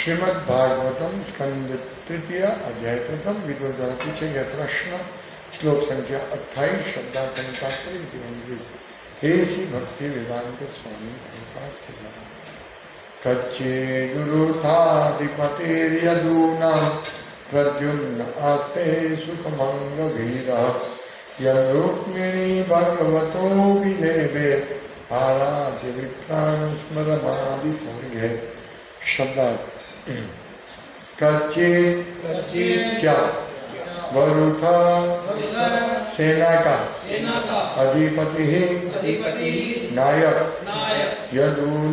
श्रीमद् भागवतम स्कंद तृतीय अध्याय प्रथम विदुर द्वारा पूछे गए प्रश्न श्लोक संख्या 28 शब्दार्थ तात्पर्य हे श्री भक्ति वेदांत स्वामी प्रभुपाद के द्वारा कच्चेदुरुथाधिपतिर्यदूना प्रद्युम्न आस्ते सुखमंगवीरः यं रुक्मिणी भगवतो विलेभे आराध्य विप्रान् स्मरमादि संगे शब्दार्थ कच्चे क्या वरुथा सेना का अधिपति नायक यदुओं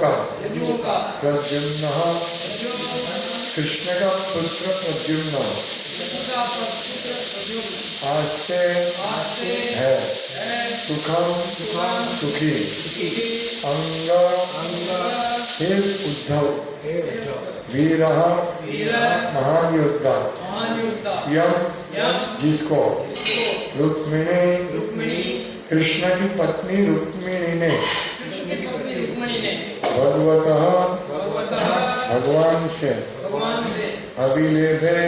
का प्रद्युम्न कृष्ण का पुत्र प्रद्युम्न आस्ते है सुखम सुखी अंग हे उद्धव वीर महान योद्धा यम जिसको रुक्मिणी कृष्ण की पत्नी रुक्मिणी ने भगवतः भगवान से अभिलेभे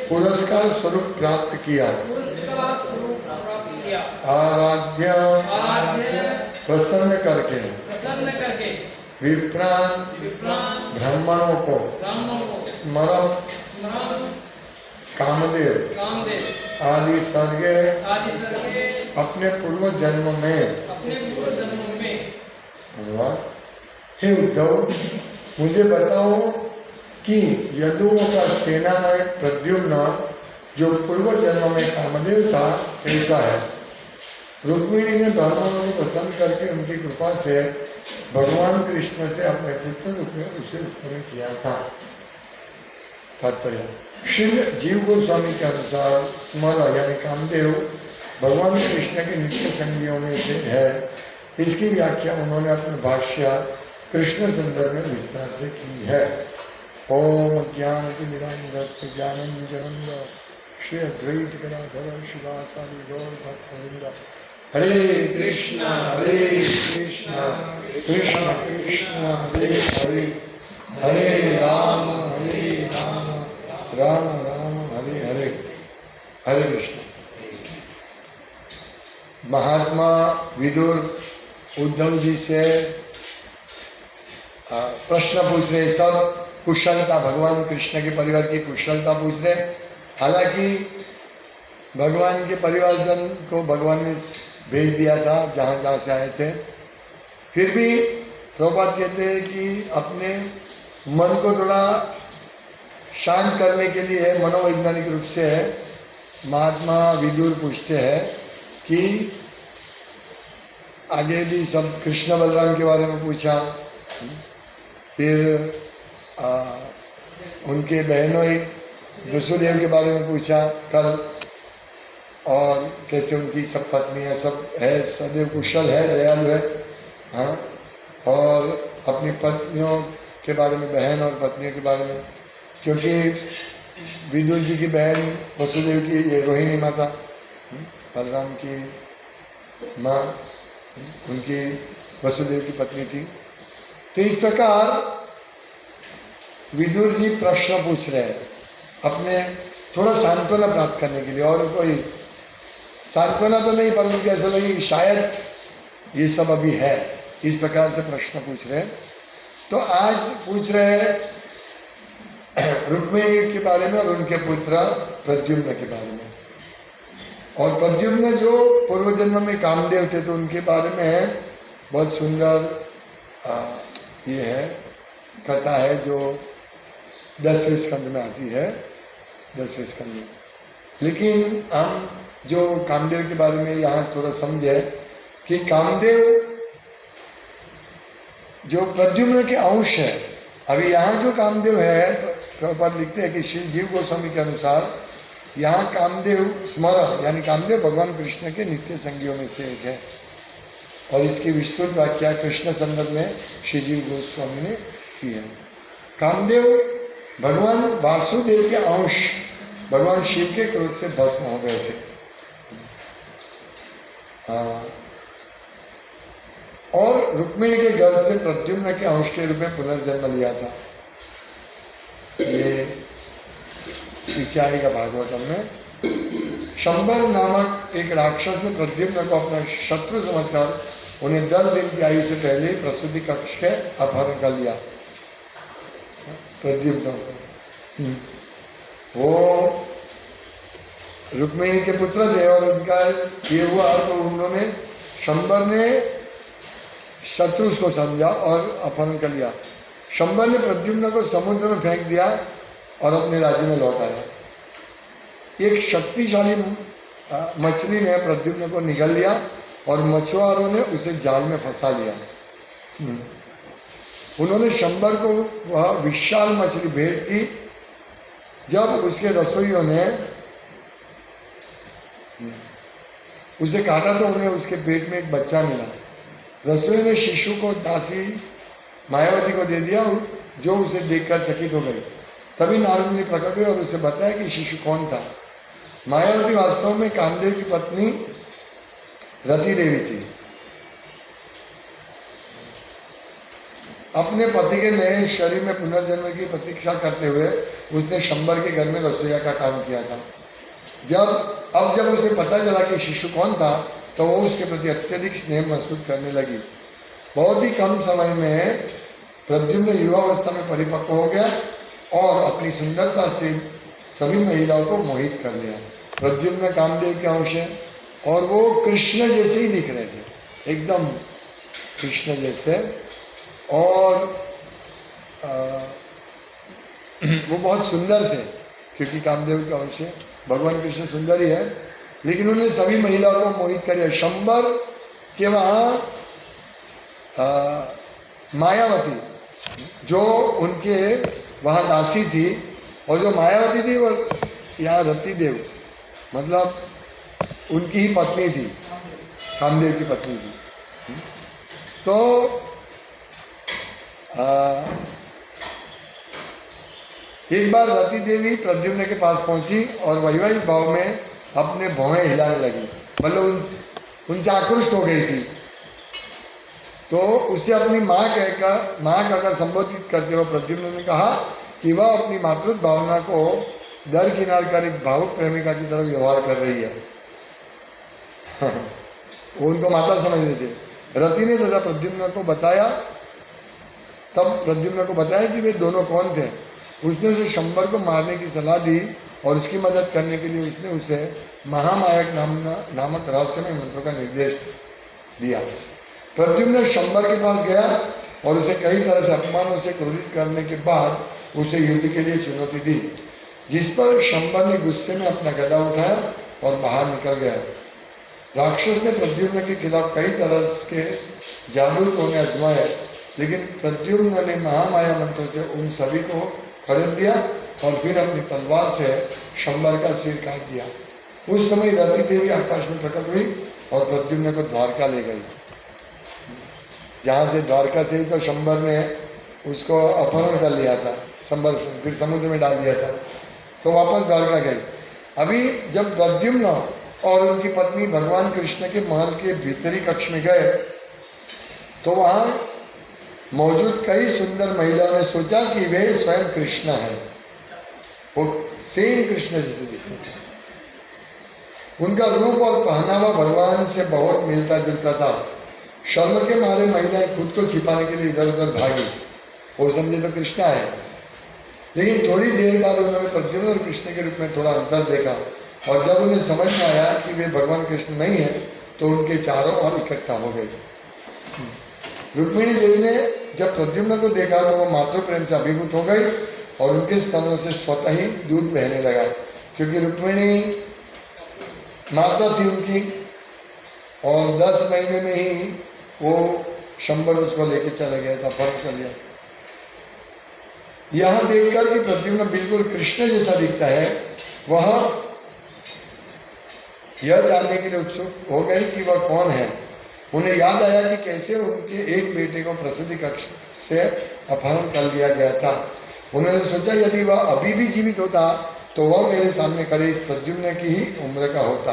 पुरस्कार स्वरूप प्राप्त किया आराध्य प्रसन्न करके विप्रान ब्राह्मणों को स्मरण कामदेव आदि सर्गे अपने पूर्व जन्म में हे उद्धव मुझे बताओ कि यदुओं का सेना नायक प्रद्युम्न जो पूर्व जन्म में कामदेव था कैसा है। रुक्मिणी ने ब्राह्मणों को प्रसन्न करके उनकी कृपा से भगवान कृष्ण से अपने पुत्र रूप में उसे उत्पन्न किया था। तात्पर्य श्री जीव गोस्वामी के अनुसार स्मर यानी कामदेव भगवान कृष्ण के नित्य संगियों में से है। इसकी व्याख्या उन्होंने अपने भाष्य कृष्ण संदर्भ में विस्तार से की है। ओम ज्ञानतिमिरान्धस्य ज्ञानञ्जनस्य श्री अद्वैत गदाधर शिवासादि गौर भक्तवृंद हरे कृष्णा कृष्ण कृष्ण हरे हरे हरे राम राम राम हरे हरे हरे कृष्ण। महात्मा विदुर उद्धव जी से प्रश्न पूछ रहे, सब कुशलता भगवान कृष्ण के परिवार की कुशलता पूछ रहे। हालांकि भगवान के परिवार जन को भगवान ने भेज दिया था जहाँ जहाँ से आए थे, फिर भी प्रभुपाद कहते हैं कि अपने मन को थोड़ा शांत करने के लिए मनोवैज्ञानिक रूप से महात्मा विदुर पूछते हैं कि आगे भी सब कृष्ण बलराम के बारे में पूछा, फिर उनके बहनों वसुदेव के बारे में पूछा कल, और कैसे उनकी सब पत्नियां सब है, सदैव कुशल है, दयालु है। हाँ, और अपनी पत्नियों के बारे में, बहन और पत्नियों के बारे में, क्योंकि विदुर जी की बहन वसुदेव की ये रोहिणी माता बलराम की माँ, उनकी वसुदेव की पत्नी थी। तो इस प्रकार विदुर जी प्रश्न पूछ रहे हैं अपने थोड़ा सांत्वना प्राप्त करने के लिए, और कोई सांत्वना तो नहीं, परंतु कैसा लगे कि शायद ये सब अभी है, इस प्रकार से प्रश्न पूछ रहे हैं। तो आज पूछ रहे हैं रुक्मिणी के बारे में और उनके पुत्र प्रद्युम्न के बारे में। और प्रद्युम्न जो पूर्व जन्म में कामदेव थे, तो उनके बारे में बहुत सुंदर ये है कथा है जो 10वें स्कंद में आती है, 10वें स्कंद में। लेकिन हम जो कामदेव के बारे में यहाँ थोड़ा समझे कि कामदेव जो प्रद्युम्न के अंश है। अभी यहाँ जो कामदेव है, प्रभुपाद लिखते हैं कि श्री जीव गोस्वामी के अनुसार यहाँ कामदेव स्मरण यानी कामदेव भगवान कृष्ण के नित्य संगियों में से एक है, और इसकी विस्तृत व्याख्या कृष्ण संदर्भ में श्री जीव गोस्वामी ने की है। कामदेव भगवान वासुदेव के अंश, भगवान शिव के क्रोध से भस्म हो गए थे। और रुक्मिणी के गर्भ से प्रद्युम्न के अंश के रूप में पुनर्जन्म लिया था। ये पीछे आएगा भागवतम में। शंबर नामक एक राक्षस ने प्रद्युम्न को अपना शत्रु समझकर उन्हें 10 दिन की आयु से पहले प्रसूति कक्ष के अपहरण कर लिया। प्रद्युम्न वो रुक्मिणी के पुत्र थे और उनका ये हुआ तो उन्होंने शंबर ने शत्रु को समझा और अपहरण कर लिया। शंबर ने प्रद्युम्न को समुद्र में फेंक दिया और अपने राज्य में लौट आया। एक शक्तिशाली मछली ने प्रद्युम्न को निगल लिया और मछुआरों ने उसे जाल में फंसा लिया। उन्होंने शंबर को वह विशाल मछली भेंट की। जब उसके रसोइयों ने उसे काटा तो उन्हें उसके पेट में एक बच्चा मिला। रसोई ने शिशु को दासी मायावती को दे दिया, जो उसे देखकर चकित हो गई। तभी नारद ने प्रकट हुए और उसे बताया कि शिशु कौन था। मायावती वास्तव में कामदेव की पत्नी रति देवी थी। अपने पति के नए शरीर में पुनर्जन्म की प्रतीक्षा करते हुए उसने शंबर के घर में रसोईया का काम किया था। जब उसे पता चला कि शिशु कौन था तो वो उसके प्रति अत्यधिक स्नेह महसूस करने लगी। बहुत ही कम समय में प्रद्युम्न युवावस्था में परिपक्व हो गया और अपनी सुंदरता से सभी महिलाओं को मोहित कर लिया। प्रद्युम्न कामदेव के अंश है और वो कृष्ण जैसे ही दिख रहे थे, एकदम कृष्ण जैसे। और वो बहुत सुंदर थे क्योंकि कामदेव के अंश है। भगवान कृष्ण सुंदर ही है, लेकिन उन्होंने सभी महिलाओं को मोहित कर दिया। शंबर के वहाँ मायावती जो उनके वहाँ दासी थी और जो मायावती थी वो यहाँ रति देव मतलब उनकी ही पत्नी थी, कामदेव की पत्नी थी। तो एक बार रति देवी प्रद्युम्न के पास पहुंची और वैवाहिक भाव में अपने भौहें हिलाने लगी, मतलब उनसे आकृष्ट हो गई थी। तो उसे अपनी माँ कहकर संबोधित करते हुए प्रद्युम्न ने कहा कि वह अपनी मातृत्व भावना को दरकिनार कर एक भावुक प्रेमिका की तरफ व्यवहार कर रही है। वो उनको माता समझ रहे थे। रति ने तथा प्रद्युम्न को बताया, तब प्रद्युम्न को बताया कि वे दोनों कौन थे। उसने उसे शंबर को मारने की सलाह दी और उसकी मदद करने के लिए उसने उसे महामायक नामक रहस्यमय मंत्रों का निर्देश दिया। प्रद्युम्न शंबर के पास गया और उसे कई तरह से अपमानों से क्रोधित करने के बाद उसे युद्ध के लिए चुनौती दी, जिस पर शंबर ने गुस्से में अपना गदा उठाया और बाहर निकल गया। राक्षस ने प्रद्युम्न के खिलाफ कई तरह के जादू तोड़ने आजमाए, लेकिन प्रद्युम्न ने महामाया मंत्रों से उन सभी को खरीद दिया और फिर अपनी तलवार से शंबर का सिर काट दिया। उस समय रति देवी आकाश में प्रकट हुई और प्रद्युम्न को द्वारका ले गई। जहाँ से द्वारका से ही तो शंबर ने उसको अपहरण कर लिया था, शंबर फिर समुद्र में डाल दिया था, तो वापस द्वारका गई। अभी जब प्रद्युम्न और उनकी पत्नी भगवान कृष्ण के महल के भीतरी कक्ष में गए तो वहाँ मौजूद कई सुंदर महिलाओं ने सोचा कि वे स्वयं कृष्ण हैं। वो सेम कृष्ण जैसे दिखते थे। उनका रूप और पहनावा भगवान से बहुत मिलता जुलता था। शर्म के मारे महिलाएं खुद को छिपाने के लिए इधर उधर भागी। वो समझे तो कृष्ण है, लेकिन थोड़ी देर बाद उन्होंने प्रद्युम्न और कृष्ण के रूप में थोड़ा अंतर देखा और जब उन्हें समझ में आया कि वे भगवान कृष्ण नहीं है तो उनके चारों ओर इकट्ठा हो गए। रुक्मिणी देवी ने जब प्रद्युम्न को देखा तो वो मातृ प्रेम से अभिभूत हो गई और उनके स्तनों से स्वतः ही दूध बहने लगा, क्योंकि रुक्मिणी माता थी उनकी और 10 महीने में ही वो शंबर उसको लेके चला गया था, फर्क कर लिया। यह देखकर कि प्रद्युम्न बिल्कुल कृष्ण जैसा दिखता है, वह यह जानने के लिए उत्सुक हो गई कि वह कौन है। उन्हें याद आया कि कैसे उनके एक बेटे को प्रसूति कक्ष से अपहरण कर लिया गया था। उन्होंने सोचा यदि वह अभी भी जीवित होता तो वह मेरे सामने खड़े इस प्रद्युम्न की ही उम्र का होता।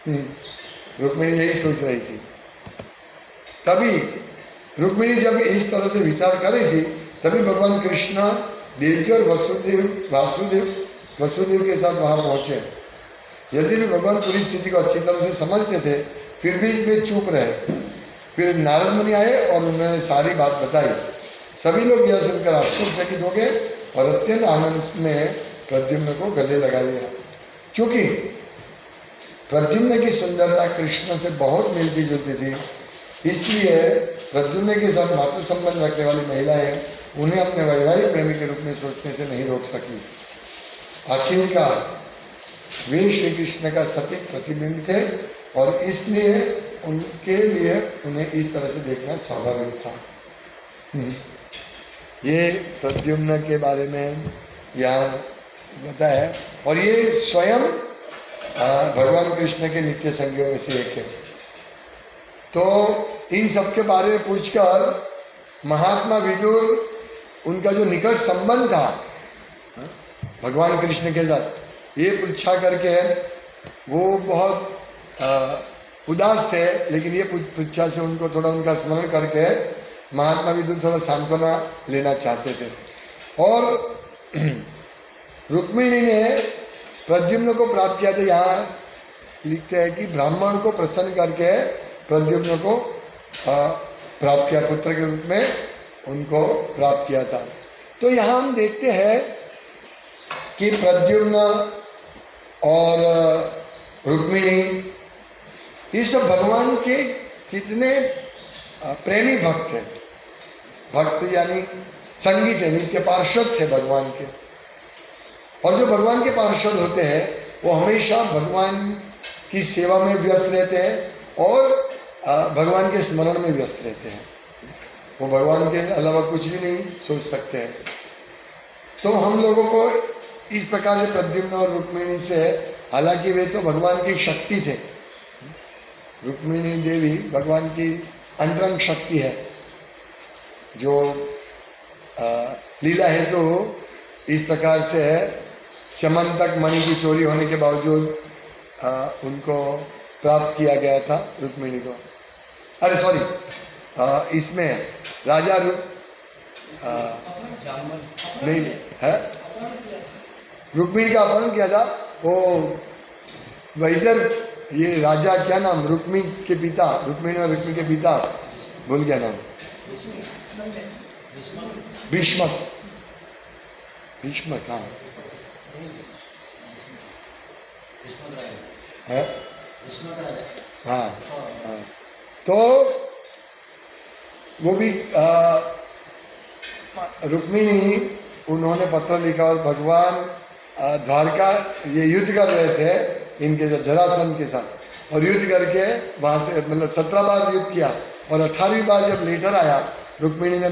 रुक्मिणी यही सोच रही थी। तभी रुक्मिणी जब इस तरह से विचार कर रही थी, तभी भगवान कृष्ण देवकी और वसुदेव के साथ वहां पहुंचे। यदि भी भगवान पूरी स्थिति को अच्छी तरह से समझते थे, फिर भी वे चुप रहे। फिर नारद मुनि आए और उन्होंने सारी बात बताई। सभी लोग यह सुनकर आश्चर्यचकित हो गए और अत्यंत आनंद में प्रद्युम्न को गले लगा लिया। क्योंकि प्रद्युम्न की सुंदरता कृष्ण से बहुत मिलती जुलती थी, इसलिए प्रद्युम्न के साथ मातृ संबंध रखने वाली महिलाएं उन्हें अपने वैवाहिक प्रेमी के रूप में सोचने से नहीं रोक सकी। आखिरकार वे श्री कृष्ण का सटीक प्रतिबिंब थे और इसलिए उनके लिए उन्हें इस तरह से देखना स्वाभाविक था। ये प्रद्युम्न के बारे में यहाँ बताया और ये स्वयं भगवान कृष्ण के नित्य संगियों में से एक है। तो इन सब के बारे में पूछकर महात्मा विदुर, उनका जो निकट संबंध था भगवान कृष्ण के साथ, ये पूछा करके वो बहुत उदास थे, लेकिन ये परीक्षा से उनको थोड़ा उनका स्मरण करके महात्मा विदुर थोड़ा सांत्वना लेना चाहते थे। और रुक्मिणी ने प्रद्युम्न को प्राप्त किया था। यहाँ लिखते हैं कि ब्राह्मण को प्रसन्न करके प्रद्युम्न को प्राप्त किया, पुत्र के रूप में उनको प्राप्त किया था। तो यहाँ हम देखते हैं कि प्रद्युम्न और रुक्मिणी ये सब भगवान के कितने प्रेमी भक्त हैं। भक्त यानी संगी थे, नित्य पार्षद थे भगवान के। और जो भगवान के पार्षद होते हैं वो हमेशा भगवान की सेवा में व्यस्त रहते हैं और भगवान के स्मरण में व्यस्त रहते हैं। वो भगवान के अलावा कुछ भी नहीं सोच सकते हैं। तो हम लोगों को इस प्रकार से प्रद्युम्न और रुक्मिणी से, हालांकि वे तो भगवान की शक्ति थे, रुक्मिणी देवी भगवान की अंतरंग शक्ति है। जो लीला है तो इस प्रकार से है, स्यमंतक मणि की चोरी होने के बावजूद उनको प्राप्त किया गया था रुक्मिणी को। अरे सॉरी, इसमें राजा नहीं है, रुक्मिणी का अपहरण किया था वो वैदर, ये राजा क्या नाम, रुक्मिणी के पिता, रुक्मिणी और रुक्मिणी के पिता भूल गया नाम, भीष्मक। भीष्मक, हाँ है, हाँ हाँ। तो वो भी रुक्मिणी, उन्होंने पत्र लिखा और भगवान द्वारका ये युद्ध कर रहे थे इनके जरासंध के साथ, और युद्ध करके वहाँ से मतलब 17 बार युद्ध किया और 18वीं बार जब लेटर आया, रुक्मिणी ने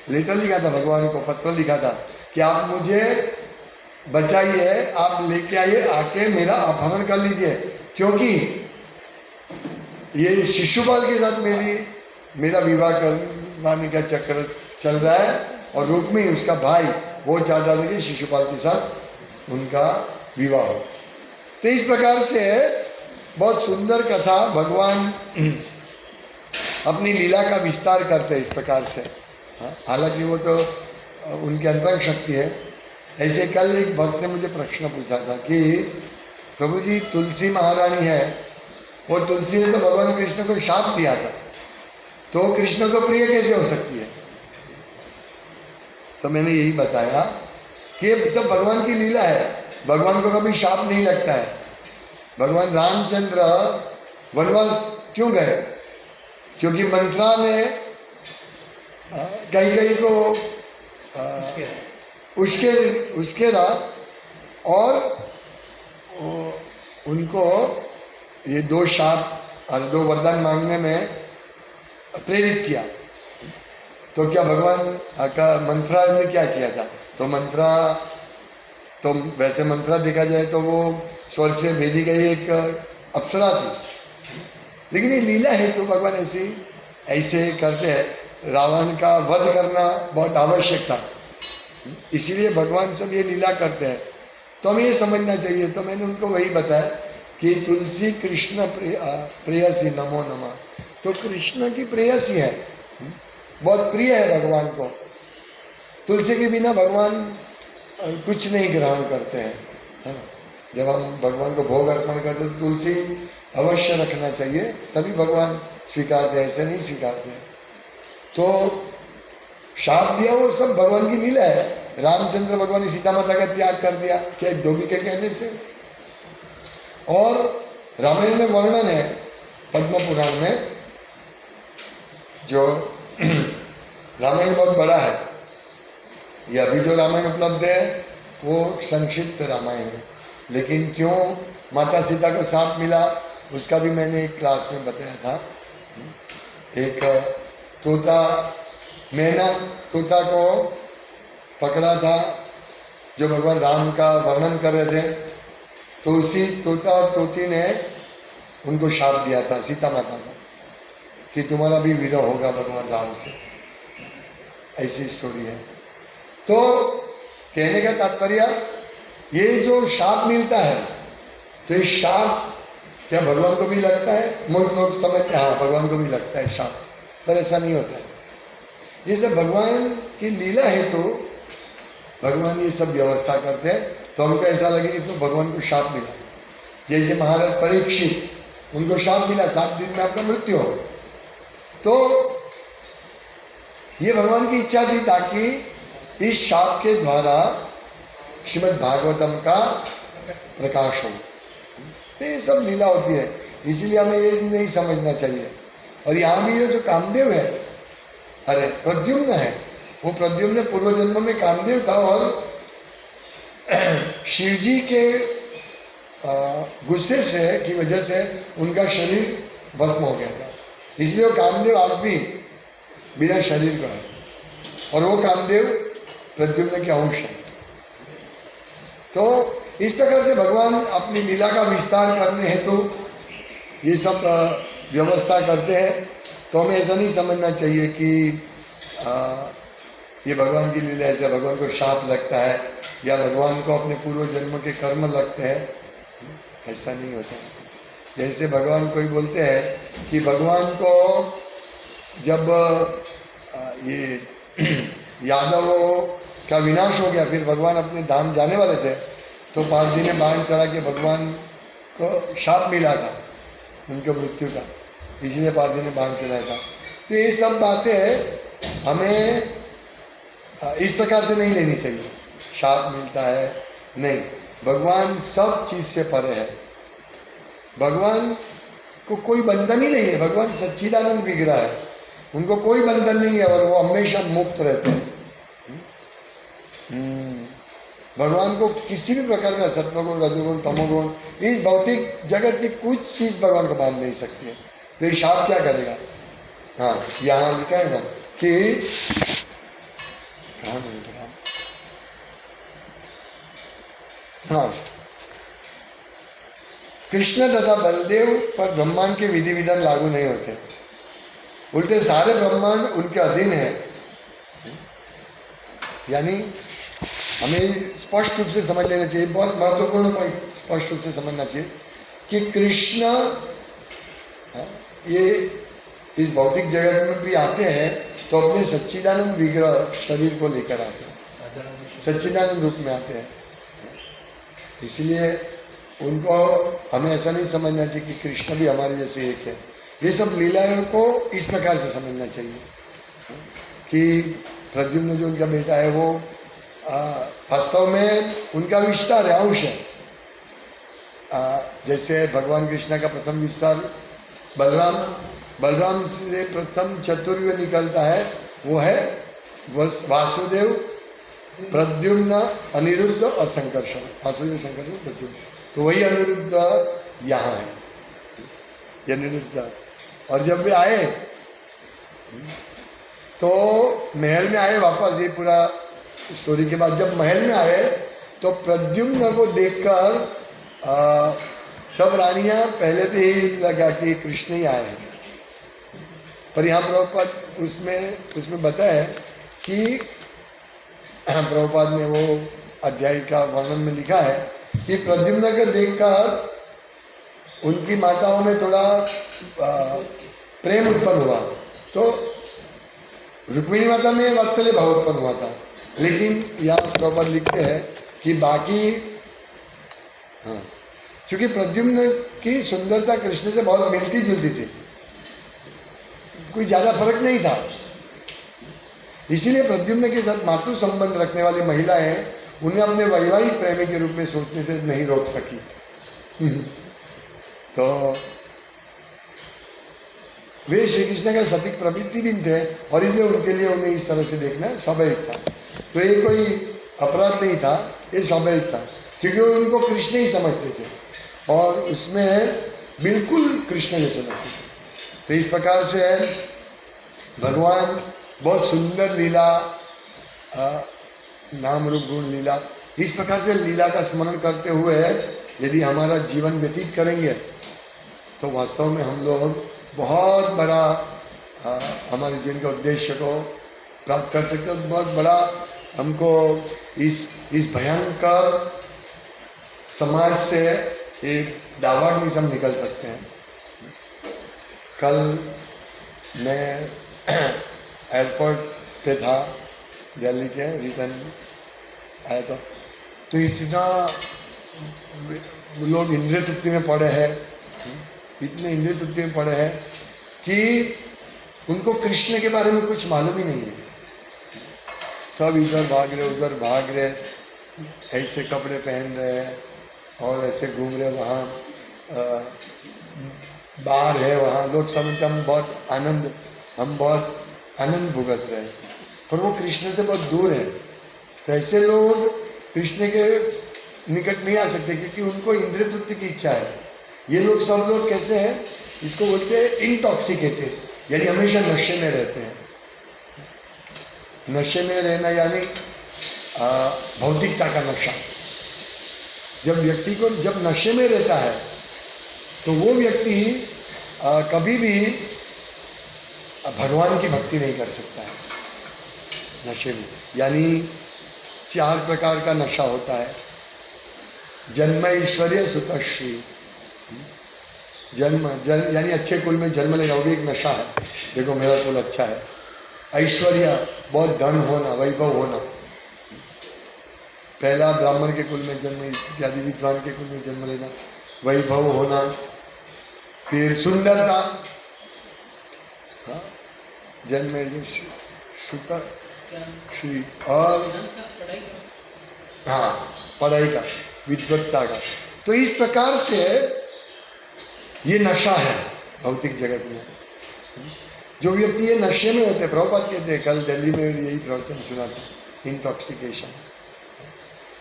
लेटर लिखा था भगवान को, पत्र लिखा था कि आप मुझे बचाइए, आप लेके आइए, आके मेरा अपहरण कर लीजिए, क्योंकि ये शिशुपाल के साथ मेरा विवाह करवाने का चक्कर चल रहा है और रुक्मिणी उसका भाई वो चाहता था कि शिशुपाल के साथ उनका विवाह हो। तो इस प्रकार से बहुत सुंदर कथा भगवान अपनी लीला का विस्तार करते हैं इस प्रकार से। हालांकि वो तो उनकी अंतरंग शक्ति है। ऐसे कल एक भक्त ने मुझे प्रश्न पूछा था कि प्रभु जी, तुलसी महारानी है, वो तुलसी ने तो भगवान कृष्ण को शाप दिया था, तो कृष्ण को प्रिय कैसे हो सकती है? तो मैंने यही बताया कि ये सब भगवान की लीला है, भगवान को कभी शाप नहीं लगता है। भगवान रामचंद्र वनवास क्यों गए? क्योंकि मंत्रा ने कहीं को उश्केरा और उनको ये 2 शाप और 2 वरदान मांगने में प्रेरित किया। तो क्या भगवान का मंत्रा ने क्या किया था? तो मंत्रा तो वैसे मंत्रा देखा जाए तो वो स्वर्ग से भेजी गई एक अप्सरा थी, लेकिन ये लीला है तो भगवान ऐसे करते हैं। रावण का वध करना बहुत आवश्यक था, इसीलिए भगवान सब ये लीला करते हैं। तो हमें ये समझना चाहिए। तो मैंने उनको वही बताया कि तुलसी कृष्ण प्रेयसी नमो नमः, तो कृष्ण की प्रेयसी है, बहुत प्रिय है भगवान को। तुलसी के बिना भगवान कुछ नहीं ग्रहण करते हैं, है ना। जब हम भगवान को भोग अर्पण करते तो तुलसी अवश्य रखना चाहिए, तभी भगवान स्वीकारते हैं, ऐसे नहीं स्वीकारते। तो शाप दिया वो सब भगवान की लीला है। रामचंद्र भगवान ने सीता माता का त्याग कर दिया क्या धोबी के कहने से। और रामायण में वर्णन है, पद्म पुराण में, जो रामायण बहुत बड़ा है, ये अभी जो रामायण उपलब्ध है वो संक्षिप्त रामायण है, लेकिन क्यों माता सीता को सांप मिला उसका भी मैंने एक क्लास में बताया था। एक तोता, मैना तोता को पकड़ा था जो भगवान राम का वर्णन कर रहे थे, तो उसी तोता और तोती ने उनको शाप दिया था सीता माता को कि तुम्हारा भी विरह होगा भगवान राम से। ऐसी स्टोरी है। तो कहने का तात्पर्य, ये जो शाप मिलता है तो ये शाप क्या भगवान को भी लगता है? मूर्ख लोग समझते हैं हाँ भगवान को भी लगता है शाप, पर ऐसा नहीं होता है। ये सब भगवान की लीला है, तो भगवान ये सब व्यवस्था करते हैं। तो हमको ऐसा लगे कि तो भगवान को शाप मिला, जैसे महाराज परीक्षित, उनको शाप मिला 7 दिन में आपका मृत्यु हो। तो ये भगवान की इच्छा थी ताकि इस शाप के द्वारा श्रीमद् भागवतम का प्रकाश हो। तो ये सब लीला होती है, इसीलिए हमें ये नहीं समझना चाहिए। और यहाँ भी ये जो कामदेव है, अरे प्रद्युम्न है, वो प्रद्युम्न पूर्व जन्म में कामदेव था और शिव जी के गुस्से से की वजह से उनका शरीर भस्म हो गया था, इसलिए वो कामदेव आज भी बिना शरीर का है। और वो कामदेव प्रद्युम्न के अंश है। तो इस प्रकार से भगवान अपनी लीला का विस्तार करने हेतु ये सब व्यवस्था करते हैं। तो हमें ऐसा नहीं समझना चाहिए कि ये भगवान की लीला है, भगवान को शाप लगता है या भगवान को अपने पूर्व जन्म के कर्म लगते हैं, ऐसा नहीं होता। जैसे भगवान कोई बोलते हैं कि भगवान को जब ये यादवों का विनाश हो गया, फिर भगवान अपने धाम जाने वाले थे, तो पार्वती ने बाण चला के भगवान को शाप मिला था उनके मृत्यु का, इसलिए पार्वती ने बाण चलाया था। तो ये सब बातें हमें इस प्रकार से नहीं लेनी चाहिए। शाप मिलता है नहीं, भगवान सब चीज से परे है, भगवान को कोई बंधन ही नहीं है। भगवान सच्चिदानंद विग्रह है, उनको कोई बंधन नहीं है और वो हमेशा मुक्त रहते हैं। भगवान को किसी भी प्रकार का सत्वगुण, रजोगुण, तमोगुण, इस भौतिक जगत की कुछ चीज भगवान को बांध नहीं सकती है। तो ये शाप क्या करेगा? हाँ, यहाँ लिखा है ना कि कहाँ नहीं लिखा? हाँ, कृष्ण तथा बलदेव पर ब्रह्मांड के विधि विधान लागू नहीं होते, उल्टे सारे ब्रह्मांड उनके अधीन है। यानी हमें स्पष्ट रूप से समझ लेना चाहिए, बहुत महत्वपूर्ण पॉइंट स्पष्ट रूप से समझना चाहिए कि कृष्ण ये इस भौतिक जगत में भी आते हैं तो अपने सच्चिदानंद विग्रह शरीर को लेकर आते हैं, सच्चिदानंद रूप में आते हैं। इसलिए उनको हमें ऐसा नहीं समझना चाहिए कि कृष्ण भी हमारे जैसे एक है। ये सब लीलाओं को इस प्रकार से समझना चाहिए कि प्रद्युम्न जो उनका बेटा है वो वास्तव में उनका विस्तार है, अंश है। जैसे भगवान कृष्ण का प्रथम विस्तार बलराम से प्रथम चतुर्युग निकलता है, वो है वासुदेव, प्रद्युम्न, अनिरुद्ध और संकर्षण। वासुदेव, संकर्षण, प्रद्युम्न, तो वही अनिरुद्ध यहाँ है, ये अनिरुद्ध। और जब वे आए तो महल में आए वापस, ये पूरा स्टोरी के बाद जब महल में आए तो प्रद्युम्न को देखकर सब रानियां पहले तो ही लगा कि कृष्ण ही आए हैं। पर यहाँ प्रभुपाद उसमें बताया कि प्रभुपाद ने वो अध्याय का वर्णन में लिखा है कि प्रद्युम्न को देखकर उनकी माताओं में थोड़ा प्रेम उत्पन्न हुआ, तो रुक्मिणी माता में वात्सल्य भाव उत्पन्न हुआ था। लेकिन यहाँ प्रभुपाद लिखते हैं कि बाकी, हाँ, क्योंकि प्रद्युम्न की सुंदरता कृष्ण से बहुत मिलती जुलती थी, कोई ज्यादा फर्क नहीं था, इसीलिए प्रद्युम्न के साथ मातृ संबंध रखने वाली महिलाएं उन्हें अपने वैवाहिक प्रेमी के रूप में सोचने से नहीं रोक सकी। तो वे श्री कृष्ण का सतीक प्रवृत्ति भी थे और इसलिए उनके लिए उन्हें इस तरह से देखना स्वाभाविक था। तो ये कोई अपराध नहीं था, ये स्वाभाविक था, क्योंकि वो उनको कृष्ण ही समझते थे और उसमें बिल्कुल कृष्ण जैसे लगते थे। तो इस प्रकार से भगवान बहुत सुंदर लीला, नाम रूप गुण लीला, इस प्रकार से लीला का स्मरण करते हुए यदि हमारा जीवन व्यतीत करेंगे तो वास्तव में हम लोग बहुत बड़ा हमारे जीवन के उद्देश्य को प्राप्त कर सकते हैं। बहुत बड़ा हमको इस भयंकर समाज से एक दावाग्नि में हम निकल सकते हैं। कल मैं एयरपोर्ट पे था, दिल्ली के रिटर्न आया था, तो इतना लोग इंद्रिय तृप्ति में पड़े हैं, इतने इंद्रिय तृप्ति में पड़े हैं कि उनको कृष्ण के बारे में कुछ मालूम ही नहीं है। सब इधर भाग रहे उधर भाग रहे, ऐसे कपड़े पहन रहे हैं और ऐसे घूम रहे, वहाँ बार है, वहाँ लोग समझते हम बहुत आनंद भुगत रहे हैं, पर वो कृष्ण से बहुत दूर है। तो ऐसे लोग कृष्ण के निकट नहीं आ सकते क्योंकि उनको इंद्रिय तृप्ति की इच्छा है। ये लोग सब लोग कैसे हैं, इसको बोलते हैं इंटॉक्सिकेटेड, यानी हमेशा नशे में रहते हैं। नशे में रहना यानी भौतिकता का नशा। जब व्यक्ति को जब नशे में रहता है तो वो व्यक्ति कभी भी भगवान की भक्ति नहीं कर सकता है। नशे में यानी 4 प्रकार का नशा होता है। जन्म ऐश्वर्य सुतश्री, जन्म यानी अच्छे कुल में जन्म लेना, वो भी एक नशा है। देखो मेरा कुल अच्छा है। ऐश्वर्य बहुत धन होना, वैभव होना, पहला ब्राह्मण के कुल में जन्म इत्यादि विद्वान के कुल में जन्म लेना, वैभव होना। फिर सुंदरता, जन्म सुता श्री, और हाँ पढ़ाई का, विद्वत्ता का। तो इस प्रकार से ये नशा है भौतिक जगत में। जो व्यक्ति ये नशे में होते, प्रभुपाद कहते हैं, कल दिल्ली में यही प्रवचन सुना था, इंटॉक्सिकेशन।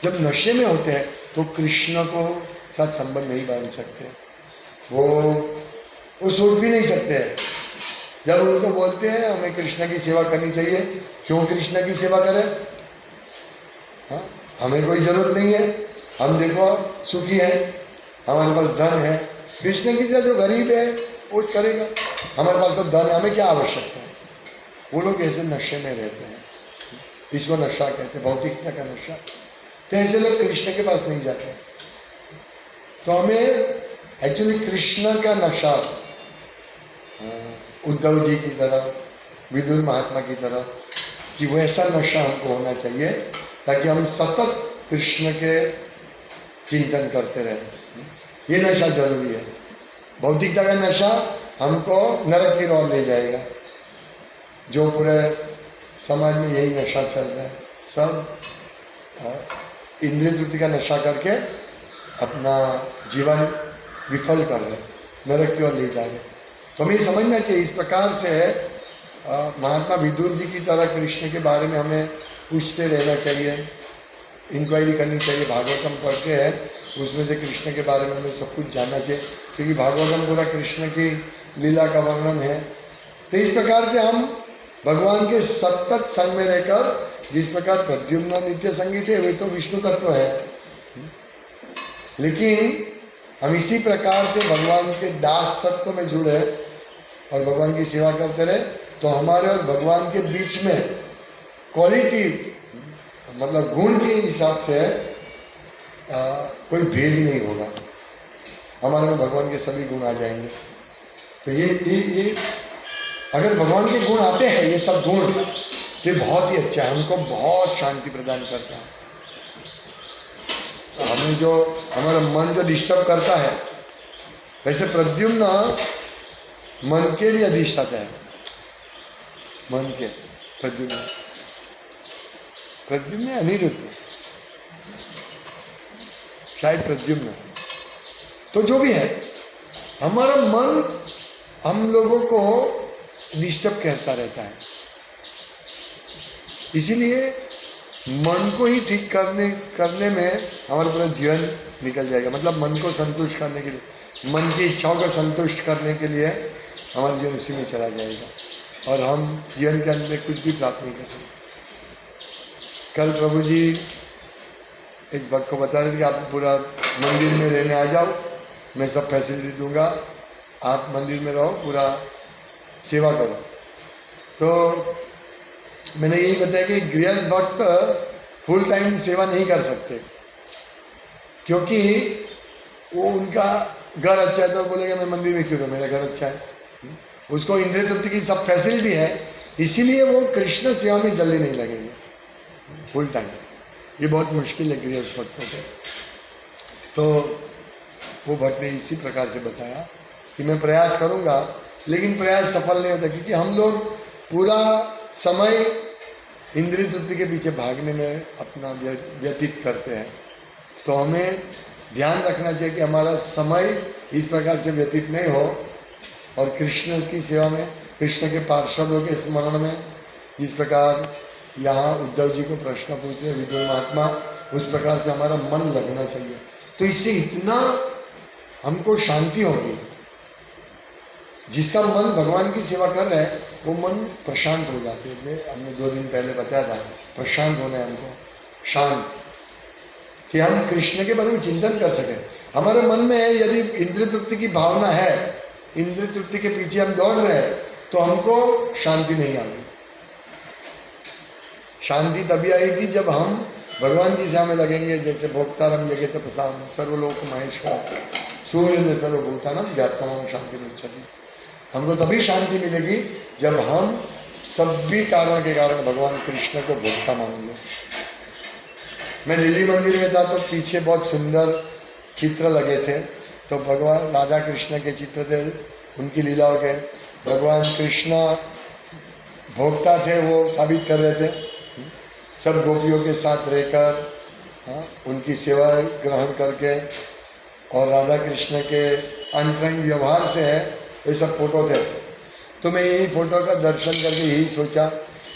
जब नशे में होते हैं तो कृष्ण को साथ संबंध नहीं बांध सकते, वो सोच भी नहीं सकते। जब उनको बोलते हैं हमें कृष्ण की सेवा करनी चाहिए, क्यों कृष्ण की सेवा करें? हाँ, हमें कोई जरूरत नहीं है, हम देखो सुखी है, हमारे पास धन है। कृष्ण की सेवा जो गरीब है वो करेगा, हमारे पास तो धन है, हमें क्या आवश्यकता है? वो लोग ऐसे नशे में रहते हैं, इसको नशा कहते हैं, भौतिकता का नशा। तो ऐसे लोग कृष्ण के पास नहीं जाते। तो हमें एक्चुअली कृष्ण का नशा, उद्धव जी की तरह, विदुर महात्मा की तरह, कि वैसा नशा हमको होना चाहिए ताकि हम सतत कृष्ण के चिंतन करते रहें। ये नशा जरूरी है। भौतिकता का नशा हमको नरक की ओर ले जाएगा। जो पूरे समाज में यही नशा चल रहा है, सब इंद्रिय तृप्ति का नशा करके अपना जीवन विफल कर रहे, नरक की ओर ले जा रहे। तो हमें समझना चाहिए, इस प्रकार से महात्मा विदुर जी की तरह कृष्ण के बारे में हमें पूछते रहना चाहिए, इंक्वायरी करनी चाहिए। भागवतम पढ़ते हैं, उसमें से कृष्ण के बारे में हमें सब कुछ जानना चाहिए, क्योंकि भागवतम पूरा कृष्ण की लीला का वर्णन है। तो इस प्रकार से हम भगवान के सतत संग में रहकर, जिस प्रकार प्रद्युम्न नित्य संगीत है, वे तो विष्णु तत्व है, लेकिन हम इसी प्रकार से भगवान के दास तत्व में जुड़े और भगवान की सेवा करते रहे, तो हमारे और भगवान के बीच में क्वालिटी, मतलब गुण के हिसाब से कोई भेद ही नहीं होगा। हमारे में भगवान के सभी गुण आ जाएंगे। तो ये अगर भगवान के गुण आते हैं, ये सब गुण, ये बहुत ही अच्छा है, हमको बहुत शांति प्रदान करता है। हमें जो हमारा मन जो डिस्टर्ब करता है, वैसे प्रद्युम्न मन के भी अधिष्ठाता है, मन के प्रद्युम्न, प्रद्युम्न अनिरुद्ध, शायद प्रद्युम्न, तो जो भी है, हमारा मन हम लोगों को डिस्टर्ब करता रहता है। इसीलिए मन को ही ठीक करने में हमारा पूरा जीवन निकल जाएगा। मतलब मन को संतुष्ट करने के लिए, मन की इच्छाओं को संतुष्ट करने के लिए हमारा जीवन उसी में चला जाएगा और हम जीवन के अंत में कुछ भी प्राप्त नहीं कर सकते। कल प्रभु जी एक भक्त को बता रहे थे कि आप पूरा मंदिर में रहने आ जाओ, मैं सब फैसिलिटी दूंगा, आप मंदिर में रहो, पूरा सेवा करो। तो मैंने यही बताया कि गृहस्थ भक्त फुल टाइम सेवा नहीं कर सकते, क्योंकि वो उनका घर अच्छा है तो बोलेगा मैं मंदिर में क्यों रहूं, मेरा घर अच्छा है। उसको इंद्रिय तृप्ति की सब फैसिलिटी है, इसीलिए वो कृष्ण सेवा में जल्दी नहीं लगेंगे फुल टाइम। ये बहुत मुश्किल है गृहस्थ भक्तों को। तो वो भक्त ने इसी प्रकार से बताया कि मैं प्रयास करूंगा, लेकिन प्रयास सफल नहीं होता, क्योंकि हम लोग पूरा समय इंद्रिय तृप्ति के पीछे भागने में अपना व्यतीत करते हैं। तो हमें ध्यान रखना चाहिए कि हमारा समय इस प्रकार से व्यतीत नहीं हो और कृष्ण की सेवा में, कृष्ण के पार्षदों के स्मरण में, जिस प्रकार यहाँ उद्धव जी को प्रश्न पूछ रहे विदुर महात्मा, उस प्रकार से हमारा मन लगना चाहिए। तो इससे इतना हमको शांति होगी। जिसका मन भगवान की सेवा कर रहा है वो मन प्रशांत हो जाते हैं। हमने 2 दिन पहले बताया था, प्रशांत होना है हमको, शांत, कि हम कृष्ण के बारे में चिंतन कर सकें। हमारे मन में यदि इंद्रिय तृप्ति की भावना है, इंद्रिय तृप्ति के पीछे हम दौड़ रहे हैं, तो हमको शांति नहीं आएगी। शांति तभी आएगी जब हम भगवान की सेवा में लगेंगे। जैसे भोक्तारम यज्ञ तपसाम सर्वलोक महेश्वर सूर्य सर्वभूतानम ज्ञातनाम शांति मुच्छति। हमको तभी शांति मिलेगी जब हम सभी कारण के कारण भगवान कृष्ण को भोक्ता मानेंगे। मैं दिल्ली मंदिर में था तो पीछे बहुत सुंदर चित्र लगे थे, तो भगवान राधा कृष्ण के चित्र थे, उनकी लीलाओं के। भगवान कृष्ण भोक्ता थे, वो साबित कर रहे थे, सब गोपियों के साथ रहकर उनकी सेवा ग्रहण करके, और राधा कृष्ण के अंतरंग व्यवहार से है, ये सब फोटो थे। तो मैं यही फोटो का दर्शन करके यही सोचा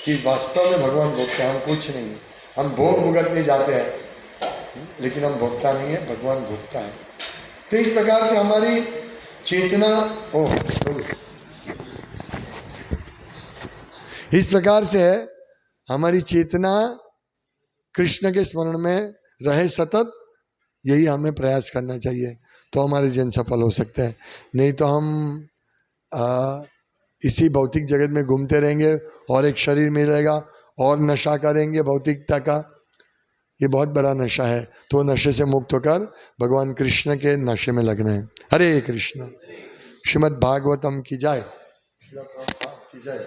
कि वास्तव में भगवान भोक्ता है, हम कुछ नहीं है। हम भोग भुगतने जाते हैं, लेकिन हम भोक्ता नहीं है, भगवान भोक्ता है। तो इस प्रकार से हमारी चेतना, इस प्रकार से हमारी चेतना कृष्ण के स्मरण में रहे सतत, यही हमें प्रयास करना चाहिए, तो हमारे जीवन सफल हो सकते हैं। नहीं तो हम इसी भौतिक जगत में घूमते रहेंगे और एक शरीर मिलेगा और नशा करेंगे भौतिकता का, ये बहुत बड़ा नशा है। तो नशे से मुक्त होकर भगवान कृष्ण के नशे में लगना है। हरे कृष्ण। श्रीमद् भागवतम की जय, की जय।